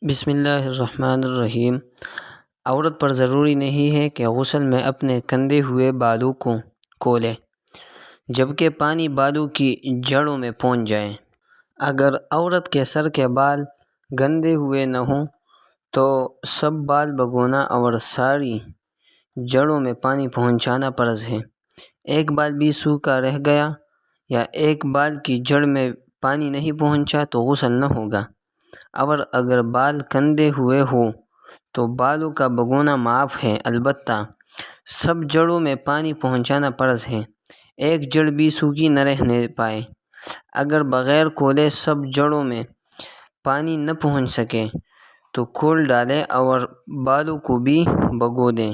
بسم اللہ الرحمن الرحیم۔ عورت پر ضروری نہیں ہے کہ غسل میں اپنے کندے ہوئے بالوں کو کھولے جبکہ پانی بالوں کی جڑوں میں پہنچ جائے۔ اگر عورت کے سر کے بال گندے ہوئے نہ ہوں تو سب بال بھگونا اور ساری جڑوں میں پانی پہنچانا فرض ہے۔ ایک بال بھی سوکھا رہ گیا یا ایک بال کی جڑ میں پانی نہیں پہنچا تو غسل نہ ہوگا، اور اگر بال کندے ہوئے ہوں تو بالوں کا بھگونا معاف ہے، البتہ سب جڑوں میں پانی پہنچانا فرض ہے۔ ایک جڑ بھی سوکھی نہ رہنے پائے۔ اگر بغیر کھولے سب جڑوں میں پانی نہ پہنچ سکے تو کھول ڈالیں اور بالوں کو بھی بھگو دیں۔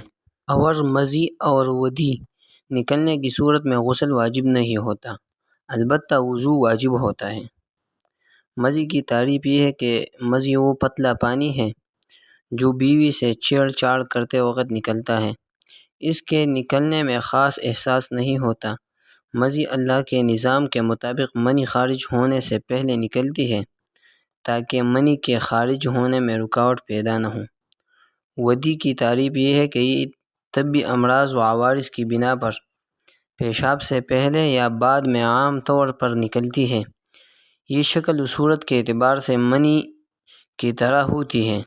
اور مزی اور ودی نکلنے کی صورت میں غسل واجب نہیں ہوتا، البتہ وضو واجب ہوتا ہے۔ مزی کی تعریف یہ ہے کہ مزی وہ پتلا پانی ہے جو بیوی سے چھیڑ چھاڑ کرتے وقت نکلتا ہے۔ اس کے نکلنے میں خاص احساس نہیں ہوتا۔ مزی اللہ کے نظام کے مطابق منی خارج ہونے سے پہلے نکلتی ہے تاکہ منی کے خارج ہونے میں رکاوٹ پیدا نہ ہو۔ ودی کی تعریف یہ ہے کہ یہ طبی امراض و عوارض کی بنا پر پیشاب سے پہلے یا بعد میں عام طور پر نکلتی ہے۔ یہ شکل و صورت کے اعتبار سے منی کی طرح ہوتی ہے۔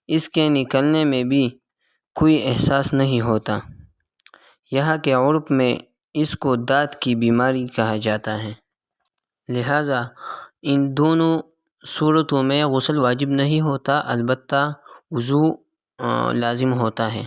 اس کے نکلنے میں بھی کوئی احساس نہیں ہوتا۔ یہاں کے عرف میں اس کو دانت کی بیماری کہا جاتا ہے۔ لہٰذا ان دونوں صورتوں میں غسل واجب نہیں ہوتا، البتہ وضو لازم ہوتا ہے۔